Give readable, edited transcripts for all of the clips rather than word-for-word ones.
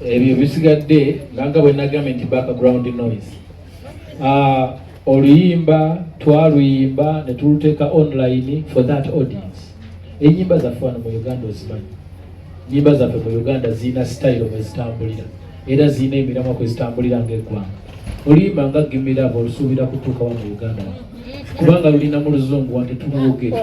ebyo bisigadde nga bwe nagamba nti background noise. Oluyimba twaluyimba ne tuluteeka online for that audience. Ennyimba zaffe wano mu Uganda ozimanyi. Nyimba zaffe mu Uganda zina style mwe zitambulira era zina emiramwa kwe zitambulira ng'eggwanga. Oluyimba nga Gimirabo olusuubira kutuuka wano mu Uganda kubanga lulina mu Luzungu wange tulwogere.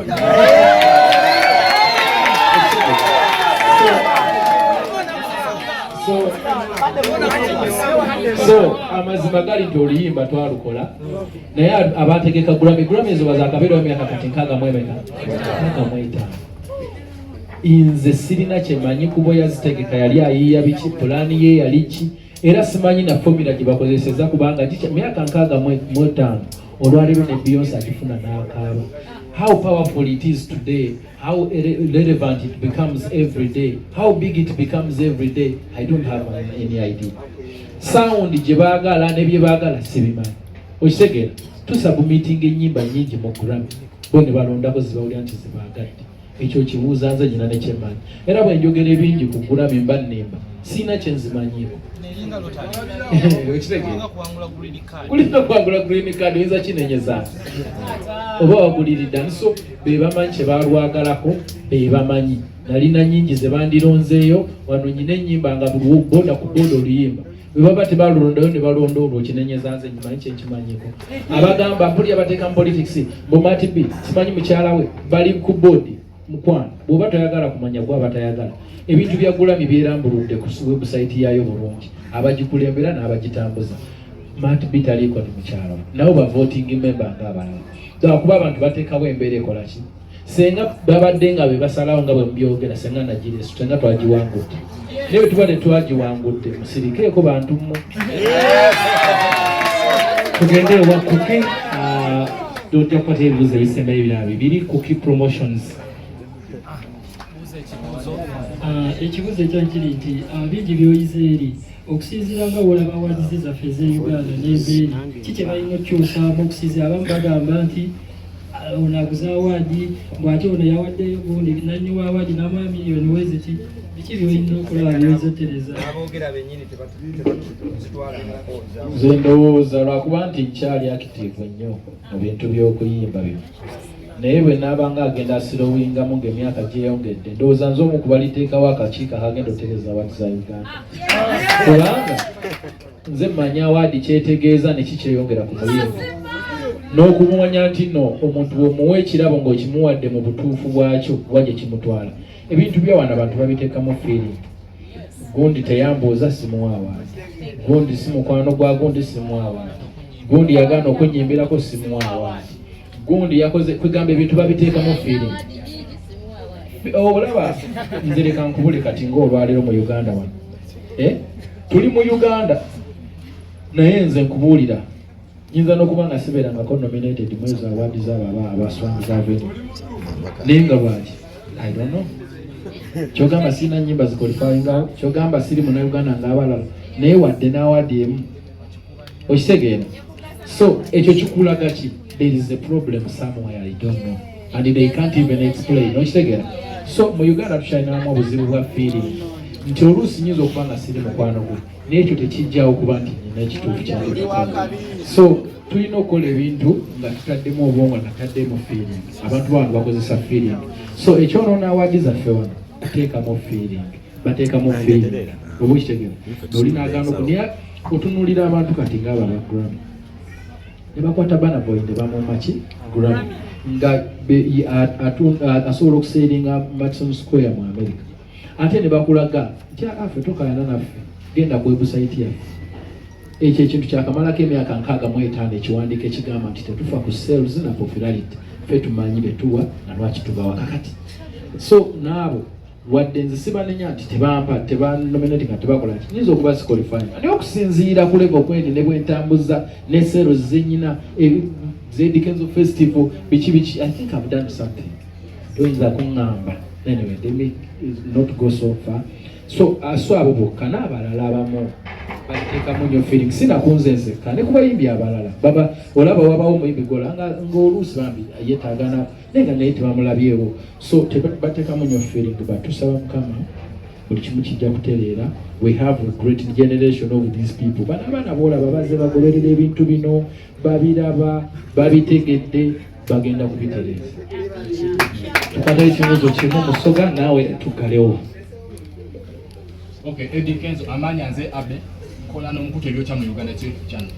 So amazima gali nti oluyimba twalukola naye abategeka Grammy ezo bazakabeera emyaka kati 65. Inze sirina kyemanyi kubo yazitegeka yali ayiiya biki pulaani ye yali ki era simanyi na formula gye bakozeseza kubanga myaka 65 olwaleero ne Beyonce agifuna n'akaaba. How powerful it is today, how relevant it becomes every day, how big it becomes every day, I don't have any idea. Sound gye baagala ne bye baagala sibimanyi. Okitegeera tusubmitting ennyimba nnyingi mu Grammy bo ne balondako zibawulira nti zibaagadde. Ekyo kibuuza nze nyina ne kyemmanyi era bwe njogera ebingi ku Grammy mba nnemba sina kye nzimanyiiko. Kulina kuwangula green card oyinza kinenyeza oba waguliridde so be bamanyi kye balwagalako be bamanyi nalina nnyingi ze bandironzeeyo wano nyina ennyimba nga buli boda ku boda oluyimba bwe baba tebalondayo ne balonda olwo kinenyeza nze nyimanyi kye nkimanyiiko. Abagamba mpulira bateeka mu politics Bomati B simanyi mukyala we bali ku bodi mukwano bw'oba toyagala kumanya gwaba tayagala. Ebintu bya Grammy byerambuludde ku website yayo bulungi abagikulembera n'abagitambuza. Mati bitaliko ni mukyalo nabo ba voting member ng'abalala kuba abantu bateekawo embeera ekola ki senga babadde nga be basalawo nga bwe mubyogera senga nagireeso senga twagiwangudde naye tubadde twagiwangudde musirikeeko bantu mmwe tugende wa Cookie Dr. Kwate ebibuuzo ebisembayo ebirala bibiri Cookie Promotions. Ekibuuzo ekyo kiri nti bingi byoyize eri okusinziira nga wolaba awaadi zaffe ez'Uganda n'embeera kiki balina okukyusaamu okusinziira abamu bagamba nti ono aguza awaadi bw'ate ono yawaddeyo gundi nanyiwa awaadi n'amala miliyoni weziki biki byolina okulaba byozotereza. Nze ndowooza lwakuba nti nkyali active nnyo mu bintu by'okuyimba bino naye bwe naabanga agenda asirowingamu ng'emyaka gyeyongedde ndowooza nze omu kubaliteekawo akakiiko akagenda otereeza awaadi za Uganda kubanga nze mmanyi awaadi kyetegeeza ne kikyeyongera ku muyimbi n'okumanya nti nno omuntu bw'omuwa ekirabo ng'okimuwadde mu butuufu bwakyo kuba gye kimutwala. Ebintu byawana abantu babiteekamu feeling. Gundi teyambuuza simuwa awaadi, gundi si mukwano gwa gundi simuwa awaadi, gundi yagaana okunnyimbirako simuwa awaadi, gundi yakoze kwegamba ebintu babiteekamu feeling. Olaba nze leka nkubule kati ng'olwaleero mu Uganda wano tuli mu Uganda naye nze nkubuulira nyinza n'okuba nga sibeerangako nominated mwezi awaadi z'abo abaswanguza venue naye nga lwaki I don't know. Kyogamba sina nnyimba zikwalifyingawo, kyogamba siri munnayuganda ng'abalala naye wadde n'awaadi emu okitegeera. So ekyo kikulaga ki? There is a problem somewhere I don't know and they can't even explain. Okitegeera. So mu Uganda tukyalinamu obuzibu bwa feeling nti oluusi nyinza okuba nga siri mukwano gwe naye ekyo tekijjawo kuba nti nyina ekituufu kyange. So tulina okukola ebintu nga tutaddemu obwongo nataddemu feeling. Abantu bantu bakozesa feeling. So ekyonoona awaadi zaffe wano bateekamu feeling oba okitegeera olina agamba okunya otunuulira abantu kati ng'aba ba Grammy ne bakwata Burna Boy ne bamuuma ki Grammy nga asobola okuseeringa Madison Square mu America ate ne bakulaga nti affe tokayana naffe genda ku website yaffe. Ekyo ekintu kyakamalako emyaka 65 ekiwandiiko ekigamba nti tetufa ku sales na popularity ffe tumanyi betuwa na lwaki tubawa kakati. So naabo wadde nze sibanenya nti tebanominati nga tebakola ki nyinza okuba siqualifying naye okusinziira ku level kwenti ne bwentambuza ne sales zenyina z'Eddy Kenzo Festival biki I think I've done something. Toyinza kuŋŋamba anyway they may not go so far. So abo bokka n'abalala abamu bateekamu nnyo feeling sinakunze nzekka ne ku bayimbi abalala baba olaba wabawo muyimbi gola ng'oluusi bambi yeetaagana naye nga naye tebamulabyewo. So bateekamu nnyo feeling batusaba Mukama buli kimu kijja kutereera. We have a great generation of these people. Bano abaana boolaba bazze bagoberera ebintu bino, babiraba, babitegedde, bagenda kubitereeza. Tukatayo ekibuuzo kimu Musoga, naawe tuggalewo. Okay, Eddy Kenzo, amanya nze Abe, nkola n'omukutu ebyokya mu Uganda channel.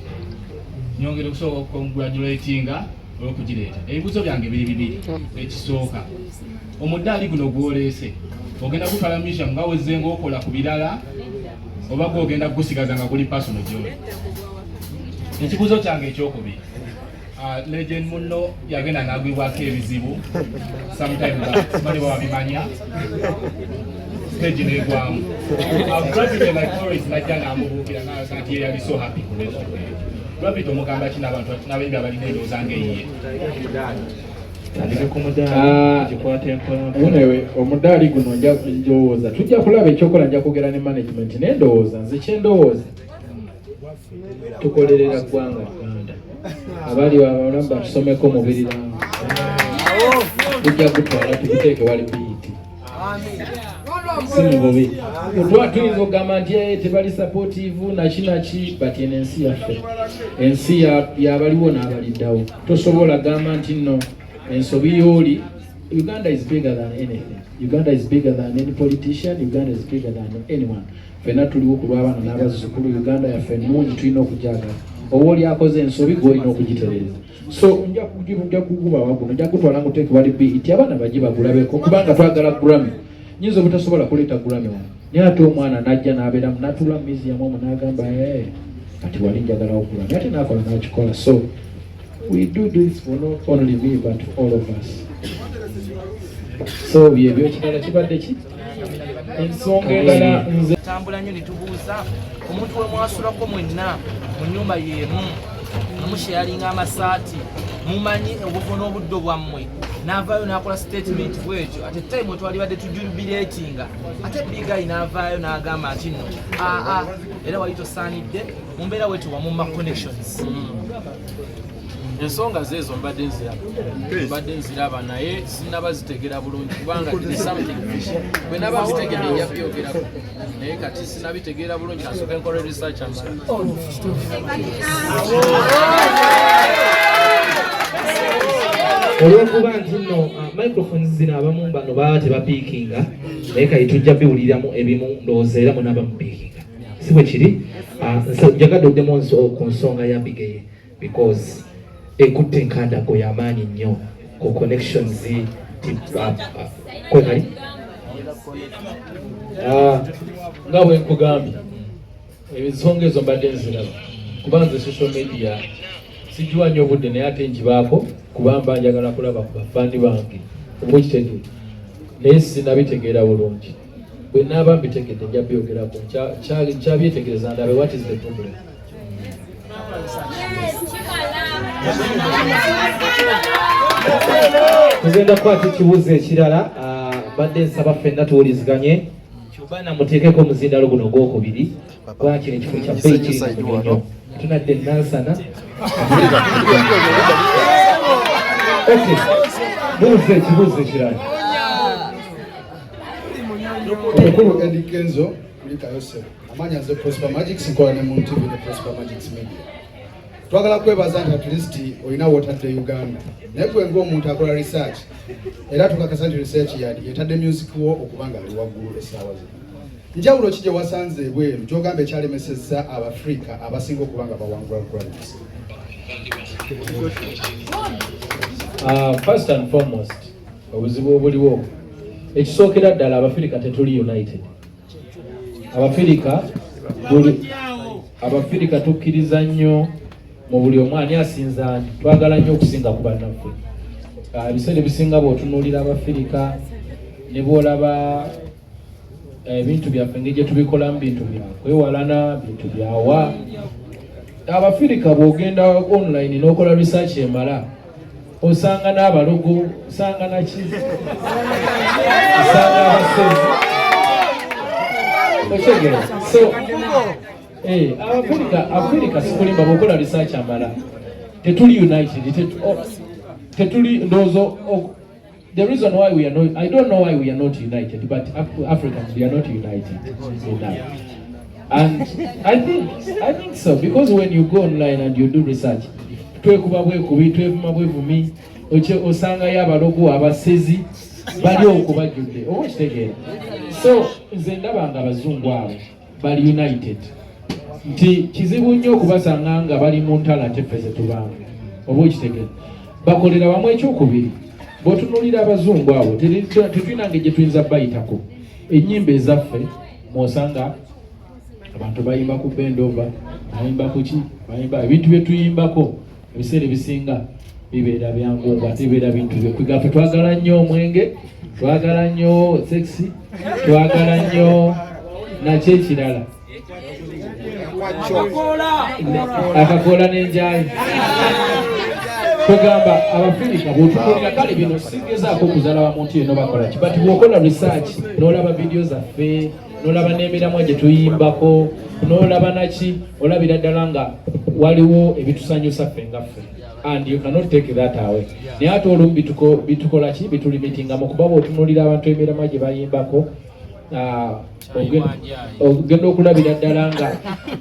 Nyongere kusooka okukongratulatinga olw'okugireeta. Ebibuuzo byange bibiri. Ekisooka, omuddaali guno gwoleese ogenda kutwala mission nga wezze ng'okola ku birala oba gw'ogenda kugusigaza nga guli personal gy'oli. Ekibuuzo kyange ekyokubiri, legend munno yagenda n'agwibwako ebizibu sometime nga simanyi bwe babimanya stage n'egwamu. Gravity like always najja n'amubuukira n'ati yali so happy ku lezo. Gravity omugamba ki n'abantu n'abayimbi abalina endowooza ng'eyiye? Munewe omudaali guno njowooza tujja kulaba ekyokola, nja kwogera ne management n'endowooza. Nze kyendowooza tukolerera ggwanga Uganda, abali abalamu batusomeko mubiriranga, tujja kutwala tukuteeke wali biyiti simububi. Tuyinza okugamba nti tebali supportive nakinaki, but eno ensi yaffe, ensi yabaliwo n'abaliddawo. Tosobola gamba nti nno ensobi y'oli. Uganda is bigger than anything. Uganda is bigger than any politician. Uganda is bigger than anyone. Fena tuliwo ku lw'abaana n'abazzukulu. Uganda yaffe nnungi, tulina okujagala. Oba oli akoze ensobi gw'olina okugitereeza. So nja kuguba waguno, nja kutwala nguteeke wali BET abaana bajje bagulabeko, kubanga twagala Grammy. Nyinza obutasobola kuleeta Grammy wano. Naye ate omwana n'ajja n'abeeramu n'atuula mu museum omwo n'agamba kati wali njagala Grammy, ate n'akola n'akikola. So we do this for not only me but for all of us. So byebyo kirala kibadde ki ensonga endala nze tambula nnyo ne tubuuza omuntu we mwasulako mwenna mu nnyumba y'emu namusharinga amasaati mumanyi obufo n'obuddo bwammwe n'avaayo n'akola statement bwekyo ate time twalibadde tujubilatinga ate bigayi n'avaayo n'agamba nti nno era wali tosaanidde mu mbeera wetu wamumma connections. Ensonga zezo mbadde nziraba naye sinnabazitegera bulungi kubanga tiri something bwe naba zitegedde nja byogerako naye kati sinabitegeera bulungi nasooka enkola research amala. Olw'okuba nti nno microphones zino abamu bano baba tebapiikinga naye kati tujja biwuliramu ebimu ndowooza era mwe nabamupiikinga si bwe kiri. Njagadde oddemu ku nsonga ya Bigeye because ekutte enkandago y'amaanyi nnyo ku connections kwekali nga bwe nkugambye ensonga ezo mbadde nziraba kuba nze social media sigiwa nnyo obudde naye ate nkibaako kubamba njagala kulaba ku bafandi bange oba okitegeera naye sinabitegeera bulungi. Bwe naaba mbitegedde nja byogerako kyabyetegereza ndabe what is the problem. Tugenda kukwata ekibuuzo ekirala badde nsaba ffenna tuwuliziganye kyobana muteekeko omuzindalo guno ogwokubiri kuba kino ekifo kya bbeeyi kiri mu nnyo tunadde nansana. Muve ekibuuzo ekirala. Omukulu Eddy Kenzo kulika Yosef amanya nze Prosper Magics nkola ne mu TV ne Prosper Magics Media. Twagala kwebaza nti at least olina wotadde Uganda naye gwe ng'omuntu akola research era tukakasa nti research yetadde music wo okubanga ali waggulu essaawa zino. Njawulo ki gye wasanze ebweru gy'ogamba ekyalemesezza Abafrika abasinga okubanga bawangula Grammys? First and foremost obuzibu obuliwo ekisookera ddala Abafrika tetuli united. Abafrika tukkiriza nnyo mu buli omu ani asinza ani twagala nnyo okusinga ku bannaffe. Ebiseera ebisinga bw'otunuulira Abafrika ne bw'olaba ebintu byaffe engeri gye tubikolamu bintu bya kwewalana bintu byawa. Abafrika bw'ogenda online n'okola research emala osanga n'abalogo osanga naki osanga abasezi otegera. So Abafrika sikulimba bw'okola research amala tetuli united tetuli ndowooza the reason why we are not, I don't know why we are not united, but Africans, we are not united enough. And I think so, because when you go online and you do research, osanga y'abalogo abasezi bali okubajjudde oba kitegeera. So nze ndaba nga abazungu abo bali united, nti kizibu nnyo okubasanga nga bali mu ntala ate ffe ze tubanga oba kitegeera. Bakolera wamu ekyokubiri, bw'otunuulira abazungu abo tetulina ngeri gye tuyinza bayitako. Ennyimba ezaffe mw'osanga abantu bayimba ku bendova, bayimba ku ki, bayimba ebintu bye tuyimbako ebiseera ebisinga bibeera byangu, ate bibeera bintu byekwigafe. Twagala nnyo omwenge, twagala nnyo sexy, twagala nnyo nakyo ekirala akakoola n'enjaayi. Tugamba Abafirika bw'otunuulira kale bino sigezaako okuzaala wamuntu yenna bakola ki, but bw'okola research n'olaba video zaffe, n'olaba n'emiramwa gye tuyimbako, n'olaba naki, olabira ddala nga waliwo ebitusanyusa ffe nga ffe, and you cannot take that away. Naye ate olumu bitukola ki, bitulimitingamu kuba bw'otunuulira abantu emiramwa gye bayimbako, ogenda okulabira ddala nga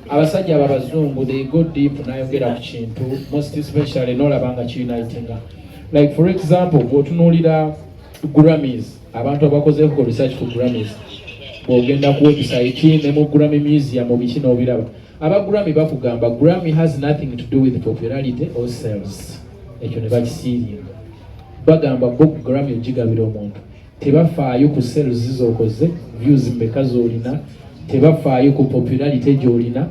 abasajja abo abazungu they go deep n'ayogera ku kintu, most especially n'olaba nga kiunitinga. Like for example, bw'otunuulira Grammys, abantu abakozeeko research ku Grammys, bw'ogenda ku website ne mu Grammy museum mu biki n'obiraba, aba Grammy bakugamba Grammy has nothing to do with popularity or sales. Ekyo ne bakisiiringa, bagamba bo Grammy ogigabira omuntu, tebafaayo ku sales zizookoze, views mmeka z'olina, tebafaayo ku popularity gy'olina,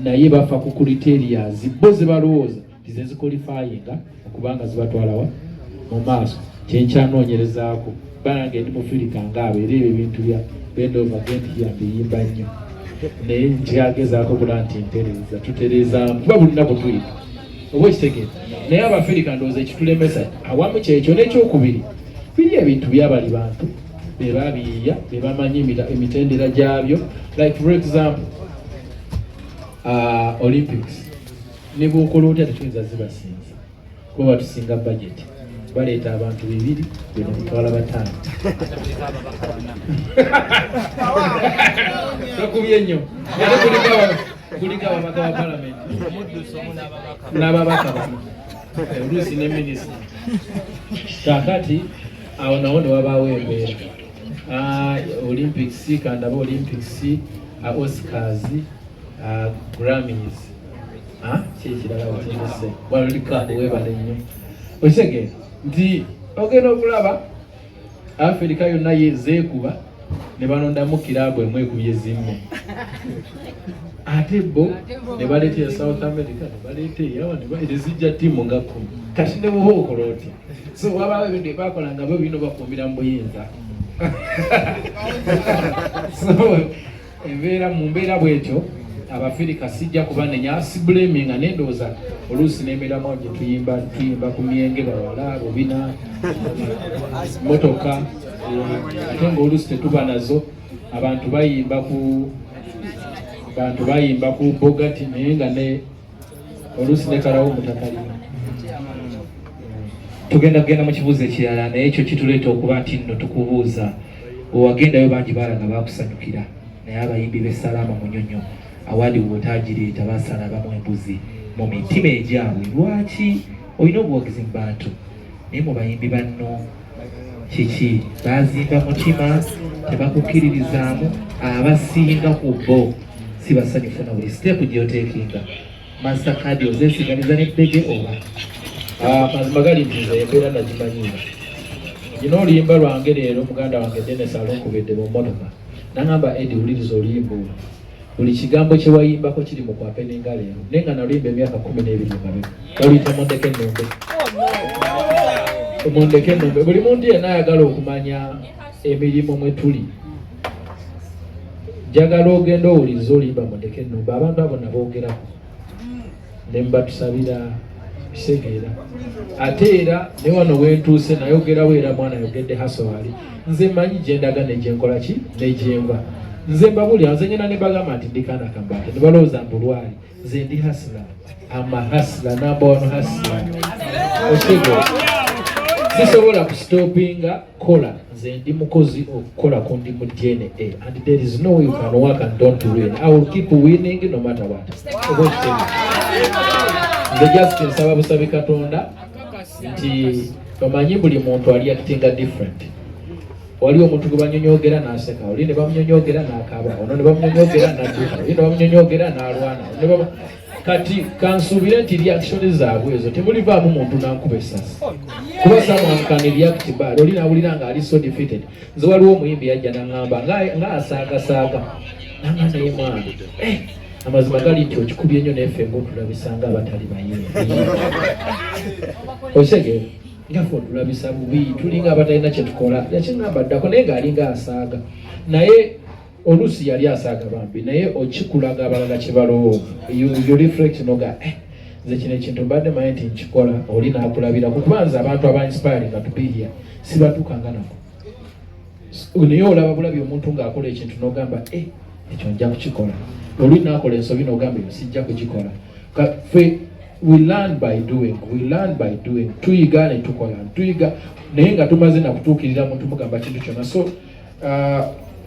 naye bafa ku criterias bo ze balowooza ze ziqualifyinga okubanga zibatwalawa mu maaso. Kyenkyanoonyerezaako bange ndi Mufirika ng'abo era ebyo ebintu bya bendova genti yambiyimba nnyo, naye nkyagezaako bula nti ntereeza tutereeza kuba buli nnaku tuyita oba ekitegeeza. Naye Abafirika ndowooza ekitulemesa awamu kyekyo, n'ekyokubiri biri ebintu byabali bantu be babiyiya, be bamanyi emitendera gyabyo. Like for example Olympics ne bw'okola otya tetuyinza zibasinza kuba batusinga budget, baleeta abantu 2 bino mutwala 5 bakubye nnyo kuliko ababaka ba palamenti n'ababaka oluusi ne minisita. Kakati awo nawo ne wabaawo embeera Olympics, kandaba Olympics, Oscars, Grammys, kyekirala wategese World Cup, webale nnyo okitegeera nti ogenda okulaba Africa yonna yezeekuba ne balondamu kiraabu emu ekubye zimme, ate bo ne baleeta ya South America, ne baleeta eyawa ne zijja ttiimu nga 10. Kati ne bwoba okola otya? So wabaawo ebintu ebyakola nga bo bino bakuumira mu buyinza. So embeera mu mbeera bwetyo Abafirika sijja kubanenya, si blaming, n'endowooza oluusi n'emiramwa gye tuyimba ku myenge bawala bubina motoka, ate ng'oluusi tetuba nazo. Abantu bayimba ku Bogati naye nga ne oluusi ne kalawo mutakalina. Tugenda mu kibuuzo ekirala, naye ekyo kituleeta okuba nti nno tukubuuza owagendayo bangi balaga bakusanyukira, naye abayimbi b'essalaama munyonyo Awadde bw'otaagireeta basalabamu embuzi mu mitima egyabwe. Lwaki? Olina obuwagizi mu bantu, naye mu bayimbi banno kiki? Bazimba mutima, tebakukkiririzaamu. Abasinga ku bo si basanyufu na buli step gy'oteekinga. Mastercard ozeesiganiza n'ebbege oba mazima gali nti nze embeera nagimanyiira. Gino oluyimba lwange leero muganda wange Dennis alonkubedde mu mmotoka n'agamba Eddy, wuliriza oluyimba olwo, buli kigambo kye wayimbako kiri mu kwape n'enga leero, naye nga naluyimba emyaka 12 mabega. Baluyita Mondeke Ennombe. Mondeke Ennombe. Buli muntu yenna ayagala okumanya emirimu mwe tuli, njagala ogenda owuliriza oluyimba Mondeke Ennombe. Abantu abo naboogerako ne mbatusabira kisegeera. Ate era ne wano wentuuse nayogerawo era mwana ayogedde Hasowali, nze mmanyi gye ndaga ne gye nkola ki ne gye nva. Nze mbabulira, nze nyina ne bagamba nti ndikaana kambate ne balowooza mbulwali. Nze ndi hasla, ama hasla, number one hasla. Okitegera sisobola kustopinga kola nze ndi mukozi okukola ku ndi mu DNA and there is no way you can work and don't win. I will keep winning no matter what. Nze just nsaba busabe Katonda nti omanyi buli muntu ali actinga different. Wali omuntu gwe banyonyogera n'aseka, oli ne bamunyonyogera n'akaaba, ono ne bamunyonyogera n'adduka, oli ne bamunyonyogera n'alwana, kati kansuubire nti reaction zaabwe ezo temulivaamu muntu n'ankuba essasi. Kuba someone can react bad, oli n'awulira ng'ali so defeated. Nze waliwo omuyimbi yajja n'aŋŋamba ng'asaagasaaga n'aŋŋamba naye mwana amazima gali nti okikubye nnyo n'effe ng'otulabisanga abatali bayimbi. Osege ngaffe otulabisa bubi tulinga abatalina kye tukola yakiŋŋamba ddako naye ng'alinga asaaga naye oluusi yali asaaga bambi naye okikulaga abalala kye balowooza you reflect noga nze kino ekintu mbadde manyi nti nkikola oli n'akulabirako kubanza abantu aba-inspiring nga tubiirya si batuukanga nako naye olaba bulabi omuntu ng'akola ekintu n'ogamba ekyo nja kukikola oli n'akola ensobi n'ogamba eyo sijja kugikola ffe we learn by doing tuyiga ne tukola tuyiga naye nga tumaze nakutuukirira muntu mugamba kintu kyonna so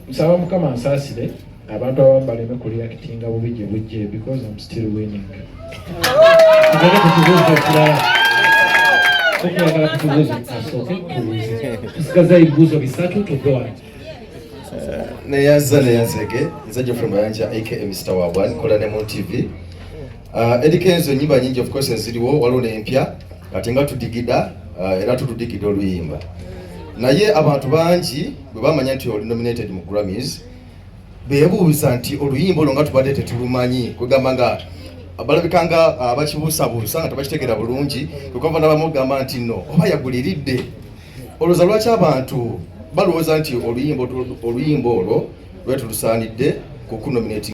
nsaba Mukama nsaasire abantu abamu baleme kureactinga bubi gye bujje because I'm still winning. Okwagala kutubuuza asooke tusigaza ebibuuzo bisatu tugoa. Neyazege nzaje from Bayanja aka Mr. Wabwan kola ne mu TV. Eddy Kenzo nyimba nyingi of course ziriwo waliwo n'empya ate nga tudigida era tutudigida oluyimba. Naye abantu bangi bwe bamanya nti oli nominated mu Grammys beebuuza nti oluyimba olwo nga tubadde tetulumanyi kwegamba nga balabikanga abakibuusabuusa nga tebakitegeera bulungi kwekava n'abamugamba nti no oba yaguliridde olowooza lwaki abantu balowooza nti oluyimba olwo lwetulusaanidde kukunominati